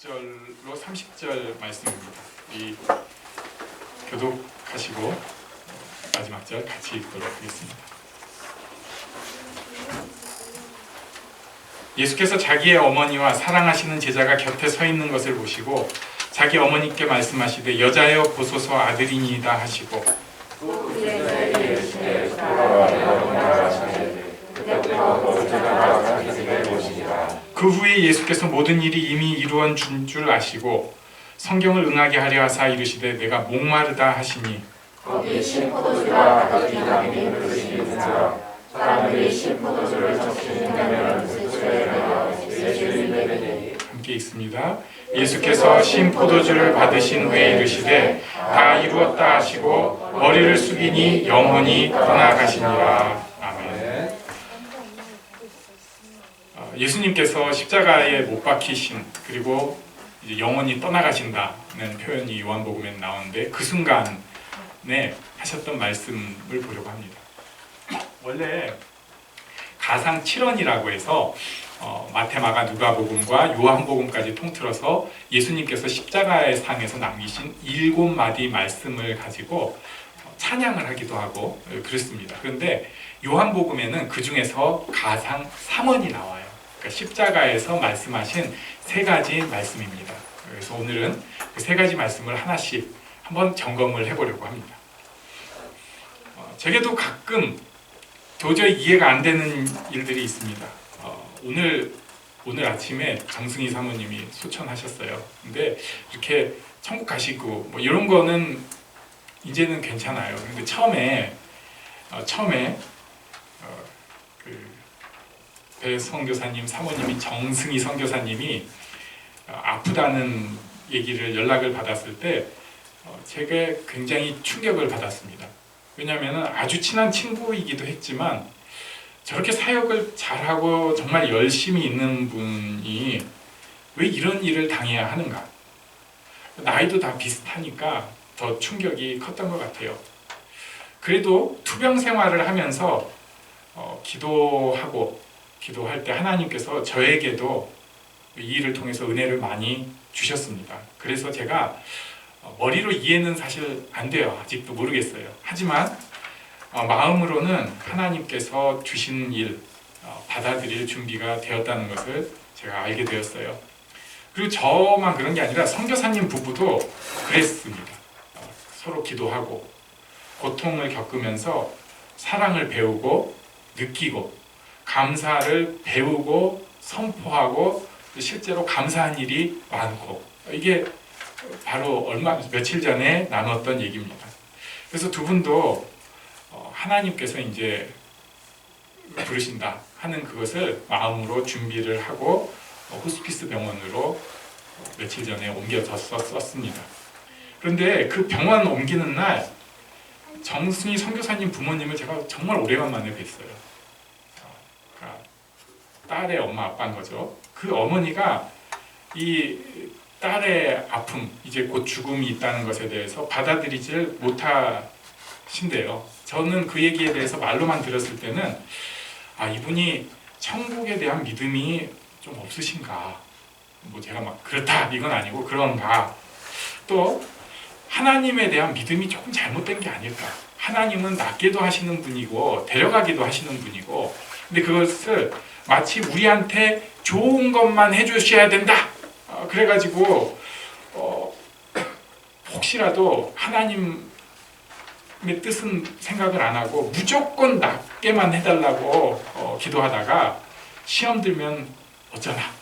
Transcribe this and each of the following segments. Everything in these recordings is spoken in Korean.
29절로 30절 말씀입니다. 이 교독하시고 마지막 절 같이 읽도록 하겠습니다. 예수께서 자기의 어머니와 사랑하시는 제자가 곁에 서 있는 것을 보시고 자기 어머니께 말씀하시되 여자여 보소서 아들이니이다 하시고 그 후에 예수께서 모든 일이 이미 이루어진 줄 아시고 성경을 응하게 하려 하사 이르시되 내가 목마르다 하시니 거기 신포도주가 가득히 담긴 그릇이 있으나 사람들이 신포도주를 적시는다면 내 주인에게 되니. 함께 읽습니다. 예수께서 신포도주를 받으신 후에 이르시되 다 이루었다 하시고 머리를 숙이니 영원히 떠나가시니라. 아멘. 예수님께서 십자가에 못 박히신 그리고 이제 영원히 떠나가신다는 표현이 요한복음에 나오는데 그 순간에 하셨던 말씀을 보려고 합니다. 원래 가상 7원이라고 해서 마태, 마가, 누가복음과 요한복음까지 통틀어서 예수님께서 십자가의 상에서 남기신 7마디 말씀을 가지고 찬양을 하기도 하고 그렇습니다. 그런데 요한복음에는 그 중에서 가상 3원이 나와요. 그러니까 십자가에서 말씀하신 3가지 말씀입니다. 그래서 오늘은 그 3가지 말씀을 하나씩 한번 점검을 해보려고 합니다. 제게도 가끔 도저히 이해가 안 되는 일들이 있습니다. 오늘 아침에 정승희 사모님이 소천하셨어요. 근데 이렇게 천국 가시고 뭐 이런 거는 이제는 괜찮아요. 근데 처음에 배 선교사님 사모님이 정승희 선교사님이 아프다는 얘기를 연락을 받았을 때 제가 굉장히 충격을 받았습니다. 왜냐하면 아주 친한 친구이기도 했지만 저렇게 사역을 잘하고 정말 열심히 있는 분이 왜 이런 일을 당해야 하는가? 나이도 다 비슷하니까 더 충격이 컸던 것 같아요. 그래도 투병 생활을 하면서 기도할 때 하나님께서 저에게도 이 일을 통해서 은혜를 많이 주셨습니다. 그래서 제가 머리로 이해는 사실 안 돼요. 아직도 모르겠어요. 하지만 마음으로는 하나님께서 주신 일 받아들일 준비가 되었다는 것을 제가 알게 되었어요. 그리고 저만 그런 게 아니라 선교사님 부부도 그랬습니다. 서로 기도하고 고통을 겪으면서 사랑을 배우고 느끼고 감사를 배우고 선포하고 실제로 감사한 일이 많고 이게 바로 며칠 전에 나눴던 얘기입니다. 그래서 두 분도 하나님께서 이제 부르신다 하는 그것을 마음으로 준비를 하고 호스피스 병원으로 며칠 전에 옮겨졌었습니다. 그런데 그 병원 옮기는 날 정승희 선교사님 부모님을 제가 정말 오래간만에 뵀어요. 그러니까 딸의 엄마 아빠인 거죠. 그 어머니가 이 딸의 아픔, 이제 곧 죽음이 있다는 것에 대해서 받아들이질 못하신대요. 저는 그 얘기에 대해서 말로만 들었을 때는 이분이 천국에 대한 믿음이 좀 없으신가, 뭐 제가 막 그렇다 이건 아니고 그런가, 또 하나님에 대한 믿음이 조금 잘못된 게 아닐까. 하나님은 낫게도 하시는 분이고 데려가기도 하시는 분이고, 근데 그것을 마치 우리한테 좋은 것만 해주셔야 된다, 그래가지고 혹시라도 하나님의 뜻은 생각을 안 하고 무조건 낫게만 해달라고 기도하다가 시험 들면 어쩌나,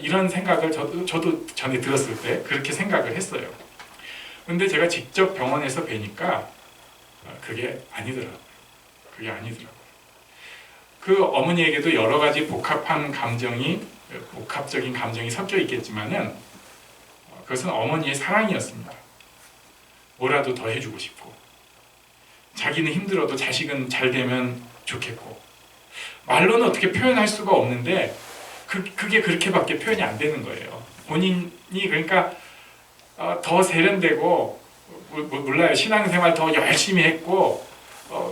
이런 생각을 저도 전에 들었을 때 그렇게 생각을 했어요. 근데 제가 직접 병원에서 뵈니까 그게 아니더라고요. 그 어머니에게도 여러 가지 복합적인 감정이 섞여 있겠지만은 그것은 어머니의 사랑이었습니다. 뭐라도 더 해주고 싶고, 자기는 힘들어도 자식은 잘 되면 좋겠고, 말로는 어떻게 표현할 수가 없는데 그게 그렇게밖에 표현이 안 되는 거예요. 본인이 그러니까 더 세련되고, 몰라요, 신앙생활 더 열심히 했고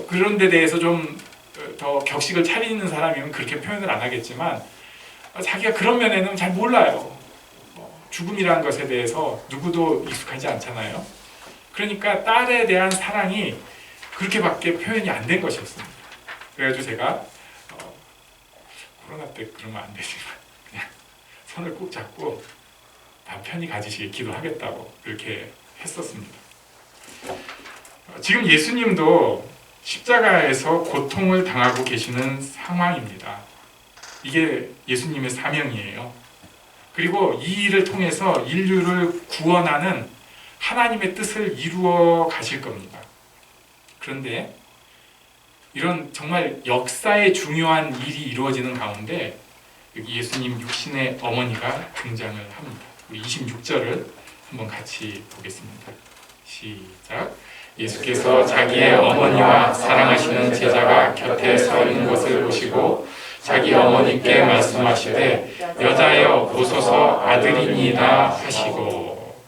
그런 데 대해서 좀 더 격식을 차리는 사람이면 그렇게 표현을 안 하겠지만 자기가 그런 면에는 잘 몰라요. 죽음이라는 것에 대해서 누구도 익숙하지 않잖아요. 그러니까 딸에 대한 사랑이 그렇게밖에 표현이 안 된 것이었습니다. 그래가지고 제가 코로나 때 그러면 안 되지만 그냥 손을 꼭 잡고 남편이 가지시길 기도하겠다고 그렇게 했었습니다. 지금 예수님도 십자가에서 고통을 당하고 계시는 상황입니다. 이게 예수님의 사명이에요. 그리고 이 일을 통해서 인류를 구원하는 하나님의 뜻을 이루어 가실 겁니다. 그런데 이런 정말 역사의 중요한 일이 이루어지는 가운데 여기 예수님 육신의 어머니가 등장을 합니다. 우리 26절을 한번 같이 보겠습니다. 시작. 예수께서 자기의 어머니와 사랑하시는 제자가 곁에 서 있는 것을 보시고 자기 어머니께 말씀하시되 여자여 보소서 아들이니이다 하시고,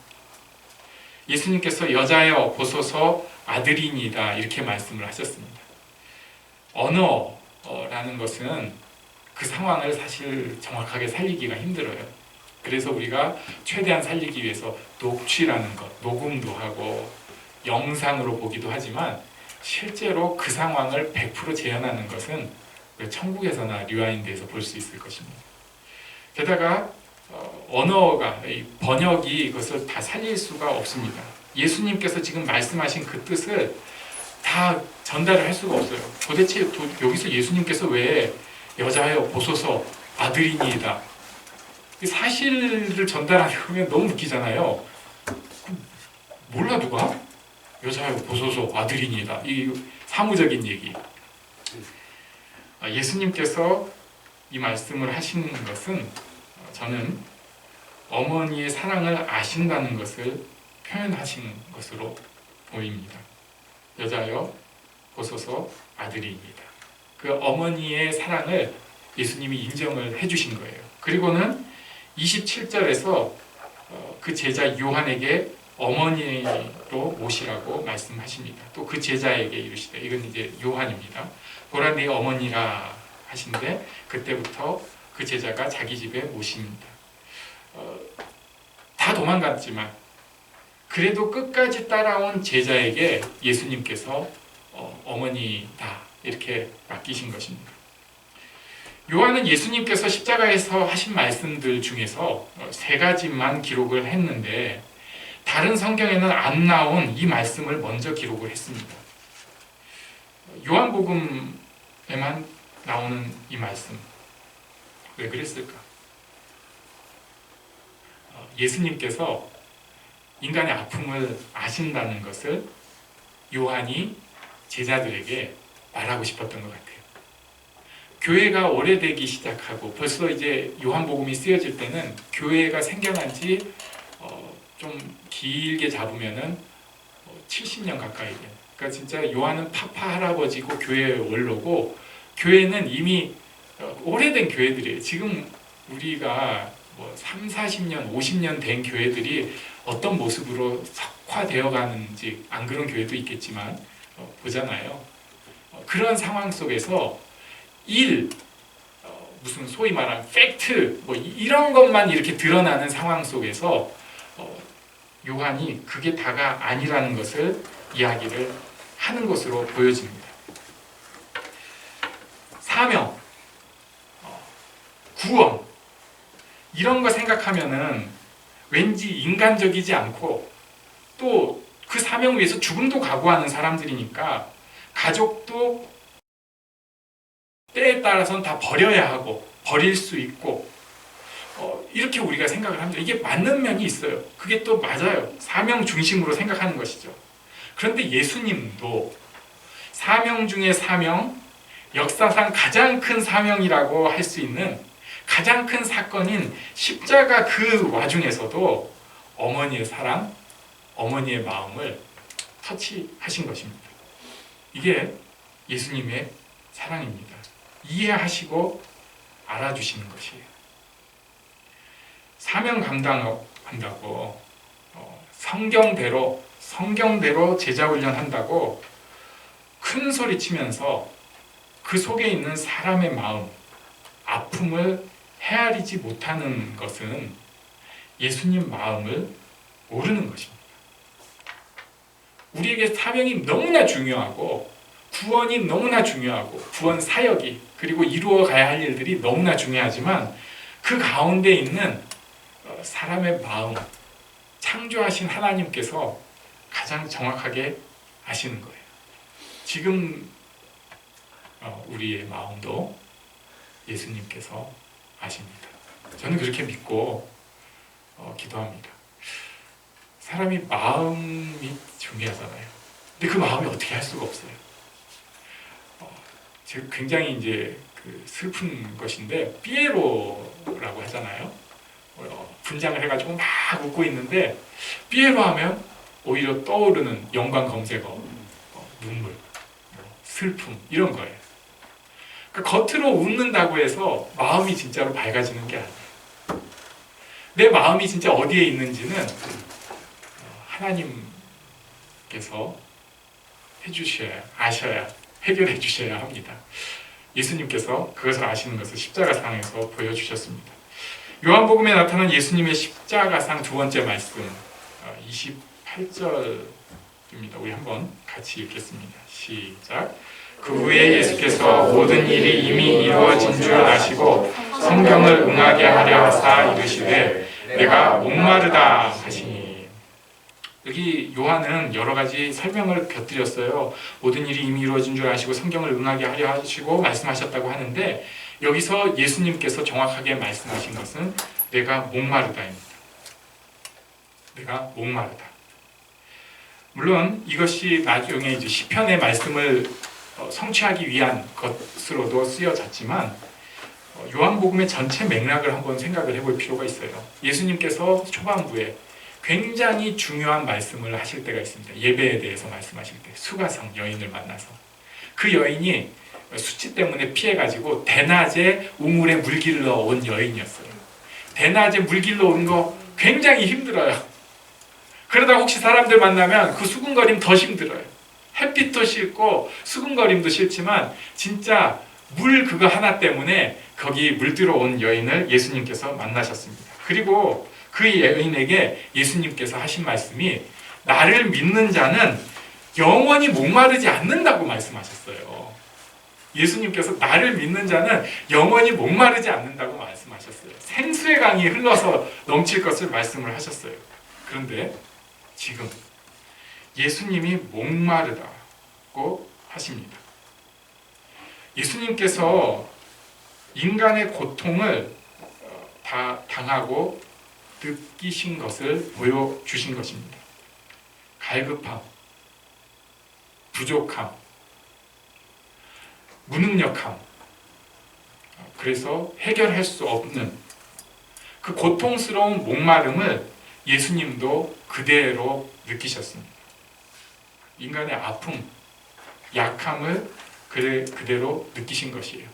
예수님께서 여자여 보소서 아들이니이다 이렇게 말씀을 하셨습니다. 언어라는 것은 그 상황을 사실 정확하게 살리기가 힘들어요. 그래서 우리가 최대한 살리기 위해서 녹취라는 것, 녹음도 하고 영상으로 보기도 하지만 실제로 그 상황을 100% 재현하는 것은 천국에서나 리와인드에서 볼 수 있을 것입니다. 게다가 언어가, 번역이 이것을 다 살릴 수가 없습니다. 예수님께서 지금 말씀하신 그 뜻을 다 전달을 할 수가 없어요. 도대체 여기서 예수님께서 왜 여자여 보소서 아들이니이다, 사실을 전달하면 너무 웃기잖아요. 몰라 누가? 여자여 보소서 아들이니이다, 이 사무적인 얘기. 예수님께서 이 말씀을 하시는 것은 저는 어머니의 사랑을 아신다는 것을 표현하신 것으로 보입니다. 여자여 보소서 아들이니이다. 그 어머니의 사랑을 예수님이 인정을 해주신 거예요. 그리고는 27절에서 그 제자 요한에게 어머니로 모시라고 말씀하십니다. 또 그 제자에게 이르시되, 이건 이제 요한입니다. 보라 네 어머니라 하신데 그때부터 그 제자가 자기 집에 모십니다. 다 도망갔지만 그래도 끝까지 따라온 제자에게 예수님께서 어머니다 이렇게 맡기신 것입니다. 요한은 예수님께서 십자가에서 하신 말씀들 중에서 3가지만 기록을 했는데 다른 성경에는 안 나온 이 말씀을 먼저 기록을 했습니다. 요한복음에만 나오는 이 말씀, 왜 그랬을까? 예수님께서 인간의 아픔을 아신다는 것을 요한이 제자들에게 말하고 싶었던 것 같아요. 교회가 오래되기 시작하고 벌써 이제 요한복음이 쓰여질 때는 교회가 생겨난 지 좀 길게 잡으면은 70년 가까이 돼요. 그러니까 진짜 요한은 파파 할아버지고 교회의 원로고, 교회는 이미 오래된 교회들이에요. 지금 우리가 뭐 3, 40년, 50년 된 교회들이 어떤 모습으로 석화되어 가는지, 안 그런 교회도 있겠지만 보잖아요. 그런 상황 속에서 무슨 소위 말하는 팩트 뭐 이런 것만 이렇게 드러나는 상황 속에서 요한이 그게 다가 아니라는 것을 이야기를 하는 것으로 보여집니다. 사명, 구원 이런 거 생각하면은 왠지 인간적이지 않고 또 그 사명 위해서 죽음도 각오하는 사람들이니까 가족도 때에 따라서는 다 버려야 하고 버릴 수 있고 이렇게 우리가 생각을 합니다. 이게 맞는 면이 있어요. 그게 또 맞아요. 사명 중심으로 생각하는 것이죠. 그런데 예수님도 사명 중에 사명, 역사상 가장 큰 사명이라고 할 수 있는 가장 큰 사건인 십자가 그 와중에서도 어머니의 사랑, 어머니의 마음을 터치하신 것입니다. 이게 예수님의 사랑입니다. 이해하시고 알아주시는 것이에요. 사명 감당한다고 성경대로 제자 훈련한다고 큰 소리 치면서 그 속에 있는 사람의 마음, 아픔을 헤아리지 못하는 것은 예수님 마음을 모르는 것입니다. 우리에게 사명이 너무나 중요하고 구원이 너무나 중요하고 구원 사역이 그리고 이루어 가야 할 일들이 너무나 중요하지만 그 가운데 있는 사람의 마음, 창조하신 하나님께서 가장 정확하게 아시는 거예요. 지금 우리의 마음도 예수님께서 아십니다. 저는 그렇게 믿고 기도합니다. 사람이 마음이 중요하잖아요. 근데 그 마음이 어떻게 할 수가 없어요. 제가 굉장히 이제 슬픈 것인데 피에로라고 하잖아요. 분장을 해가지고 막 웃고 있는데 피에로 하면 오히려 떠오르는 연관 검색어, 눈물, 슬픔 이런 거예요. 그러니까 겉으로 웃는다고 해서 마음이 진짜로 밝아지는 게 아니에요. 내 마음이 진짜 어디에 있는지는 하나님께서 해주셔야, 아셔야, 해결해 주셔야 합니다. 예수님께서 그것을 아시는 것을 십자가상에서 보여주셨습니다. 요한복음에 나타난 예수님의 십자가상 두 번째 말씀 28절입니다. 우리 한번 같이 읽겠습니다. 시작. 그 후에 예수께서 모든 일이 이미 이루어진 줄 아시고 성경을 응하게 하려 하사 이르시되 내가 목마르다 하시니. 여기 요한은 여러 가지 설명을 곁들였어요. 모든 일이 이미 이루어진 줄 아시고 성경을 응하게 하려 하시고 말씀하셨다고 하는데 여기서 예수님께서 정확하게 말씀하신 것은 내가 목마르다입니다. 내가 목마르다. 물론 이것이 나중에 이제 시편의 말씀을 성취하기 위한 것으로도 쓰여졌지만 요한복음의 전체 맥락을 한번 생각을 해볼 필요가 있어요. 예수님께서 초반부에 굉장히 중요한 말씀을 하실 때가 있습니다. 예배에 대해서 말씀하실 때 수가성 여인을 만나서 그 여인이 수치 때문에 피해가지고 대낮에 우물에 물 길러 온 여인이었어요. 대낮에 물 길러 온 거 굉장히 힘들어요. 그러다 혹시 사람들 만나면 그 수군거림 더 힘들어요. 햇빛도 싫고 수군거림도 싫지만 진짜 물 그거 하나 때문에 거기 물들어 온 여인을 예수님께서 만나셨습니다. 그리고 그 여인에게 예수님께서 하신 말씀이 나를 믿는 자는 영원히 목마르지 않는다고 말씀하셨어요. 예수님께서 나를 믿는 자는 영원히 목마르지 않는다고 말씀하셨어요. 생수의 강이 흘러서 넘칠 것을 말씀을 하셨어요. 그런데 지금 예수님이 목마르다고 하십니다. 예수님께서 인간의 고통을 다 당하고 느끼신 것을 보여주신 것입니다. 갈급함, 부족함, 무능력함, 그래서 해결할 수 없는 그 고통스러운 목마름을 예수님도 그대로 느끼셨습니다. 인간의 아픔, 약함을 그대로 느끼신 것이에요.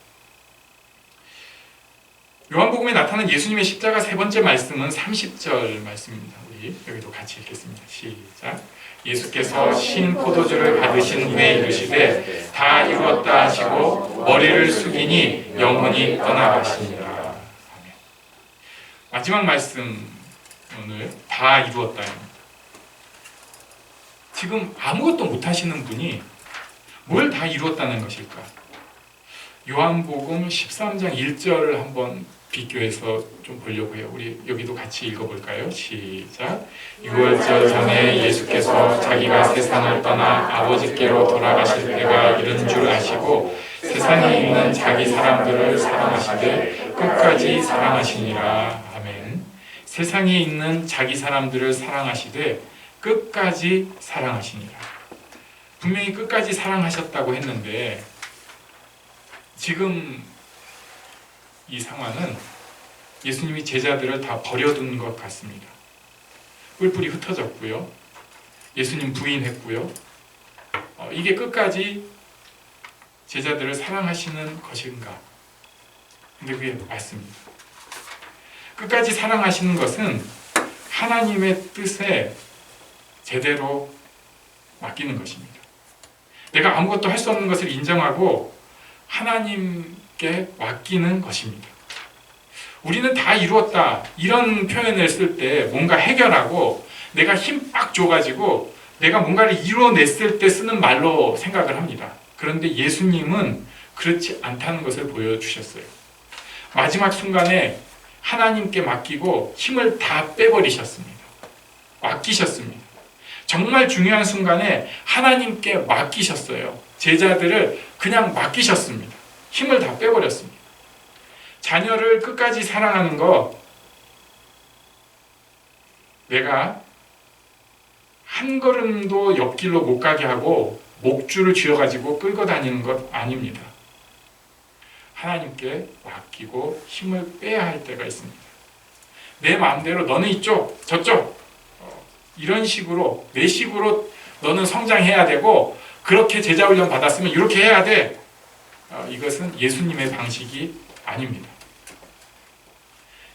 요한복음에 나타난 예수님의 십자가 세 번째 말씀은 30절 말씀입니다. 우리 여기도 같이 읽겠습니다. 시작. 예수께서 신 포도주를 받으신 후에 이르시되 다 이루었다 하시고 머리를 숙이니 영혼이 떠나가시니라. 아멘. 마지막 말씀 오늘 다 이루었다입니다. 지금 아무것도 못하시는 분이 뭘 다 이루었다는 것일까? 요한복음 13장 1절을 한번 비교해서 좀 보려고 해요. 우리 여기도 같이 읽어볼까요? 시작. 6월절 전에 예수께서 자기가 세상을 떠나 아버지께로 돌아가실 때가 이른 줄 아시고 세상에 있는 자기 사람들을 사랑하시되 끝까지 사랑하시니라. 아멘. 세상에 있는 자기 사람들을 사랑하시되 끝까지 사랑하시니라. 분명히 끝까지 사랑하셨다고 했는데 지금 이 상황은 예수님이 제자들을 다 버려둔 것 같습니다. 뿔뿔이 흩어졌고요. 예수님 부인했고요. 이게 끝까지 제자들을 사랑하시는 것인가? 근데 그게 맞습니다. 끝까지 사랑하시는 것은 하나님의 뜻에 제대로 맡기는 것입니다. 내가 아무것도 할 수 없는 것을 인정하고 하나님께 맡기는 것입니다. 우리는 다 이루었다 이런 표현을 쓸 때 뭔가 해결하고 내가 힘 빡 줘가지고 내가 뭔가를 이루어냈을 때 쓰는 말로 생각을 합니다. 그런데 예수님은 그렇지 않다는 것을 보여주셨어요. 마지막 순간에 하나님께 맡기고 힘을 다 빼버리셨습니다. 맡기셨습니다. 정말 중요한 순간에 하나님께 맡기셨어요. 제자들을 그냥 맡기셨습니다. 힘을 다 빼버렸습니다. 자녀를 끝까지 사랑하는 거, 내가 한 걸음도 옆길로 못 가게 하고 목줄을 쥐어가지고 끌고 다니는 것 아닙니다. 하나님께 맡기고 힘을 빼야 할 때가 있습니다. 내 마음대로 너는 이쪽, 저쪽 이런 식으로 내 식으로 너는 성장해야 되고 그렇게 제자훈련 받았으면 이렇게 해야 돼. 이것은 예수님의 방식이 아닙니다.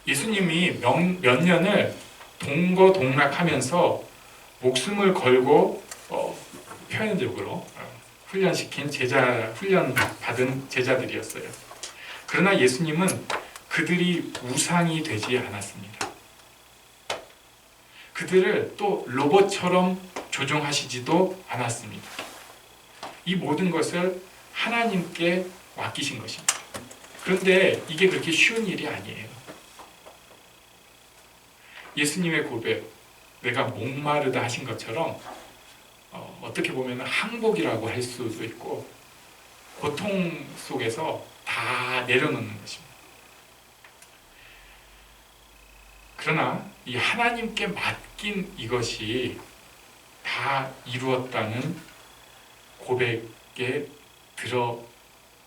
예수님이 몇 년을 동거동락하면서 목숨을 걸고 표현적으로 훈련시킨 훈련 받은 제자들이었어요. 그러나 예수님은 그들이 우상이 되지 않았습니다. 그들을 또 로봇처럼 조종하시지도 않았습니다. 이 모든 것을 하나님께 맡기신 것입니다. 그런데 이게 그렇게 쉬운 일이 아니에요. 예수님의 고백, 내가 목마르다 하신 것처럼 어떻게 보면 항복이라고 할 수도 있고 고통 속에서 다 내려놓는 것입니다. 그러나 이 하나님께 맡긴 이것이 다 이루었다는 고백에 들어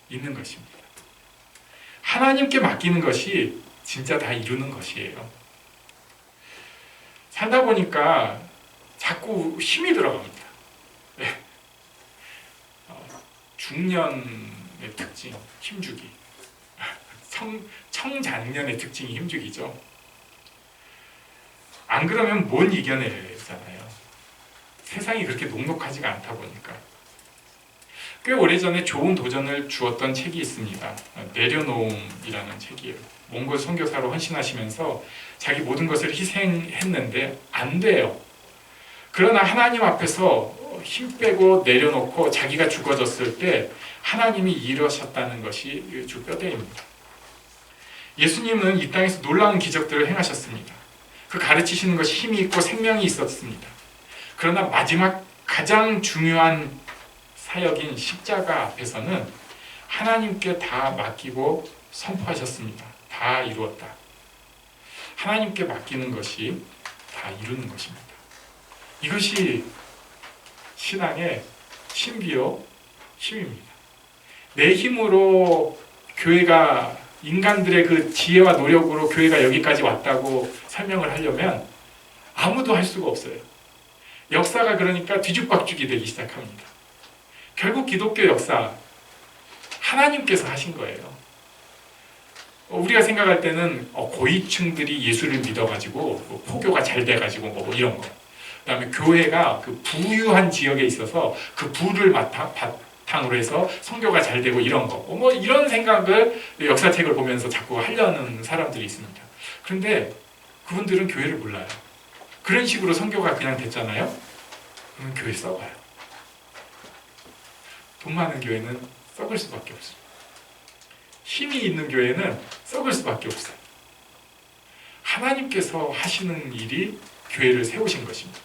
있는 것입니다. 하나님께 맡기는 것이 진짜 다 이루는 것이에요. 살다 보니까 자꾸 힘이 들어갑니다. 네. 중년의 특징, 힘주기. 청장년의 특징이 힘주기죠. 안 그러면 못 이겨내잖아요. 세상이 그렇게 녹록하지가 않다 보니까. 꽤 오래전에 좋은 도전을 주었던 책이 있습니다. 내려놓음이라는 책이에요. 몽골 선교사로 헌신하시면서 자기 모든 것을 희생했는데 안 돼요. 그러나 하나님 앞에서 힘 빼고 내려놓고 자기가 죽어졌을 때 하나님이 이루셨다는 것이 주 뼈대입니다. 예수님은 이 땅에서 놀라운 기적들을 행하셨습니다. 그 가르치시는 것이 힘이 있고 생명이 있었습니다. 그러나 마지막 가장 중요한 사역인 십자가 앞에서는 하나님께 다 맡기고 선포하셨습니다. 다 이루었다. 하나님께 맡기는 것이 다 이루는 것입니다. 이것이 신앙의 신비요 힘입니다. 내 힘으로 교회가 인간들의 그 지혜와 노력으로 교회가 여기까지 왔다고 설명을 하려면 아무도 할 수가 없어요. 역사가 그러니까 뒤죽박죽이 되기 시작합니다. 결국 기독교 역사 하나님께서 하신 거예요. 우리가 생각할 때는 고위층들이 예수를 믿어가지고 포교가 잘 돼가지고 뭐 이런 거. 그다음에 교회가 그 부유한 지역에 있어서 그 부를 바탕으로 해서 선교가 잘 되고 이런 거. 뭐 이런 생각을 역사책을 보면서 자꾸 하려는 사람들이 있습니다. 그런데 그분들은 교회를 몰라요. 그런 식으로 선교가 그냥 됐잖아요. 그러면 교회 썩어요. 돈 많은 교회는 썩을 수밖에 없어요. 힘이 있는 교회는 썩을 수밖에 없어요. 하나님께서 하시는 일이 교회를 세우신 것입니다.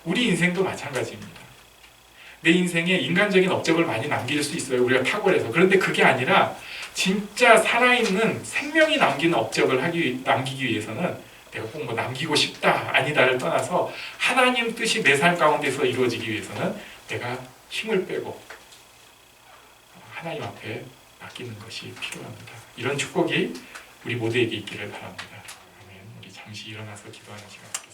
우리 인생도 마찬가지입니다. 내 인생에 인간적인 업적을 많이 남길 수 있어요. 우리가 탁월해서. 그런데 그게 아니라 진짜 살아있는 생명이 남기는 업적을 남기기 위해서는 내가 꼭 뭐 남기고 싶다 아니다를 떠나서 하나님 뜻이 내 삶 가운데서 이루어지기 위해서는 내가 힘을 빼고 하나님 앞에 맡기는 것이 필요합니다. 이런 축복이 우리 모두에게 있기를 바랍니다. 아멘. 우리 잠시 일어나서 기도하는 시간 갖겠습니다.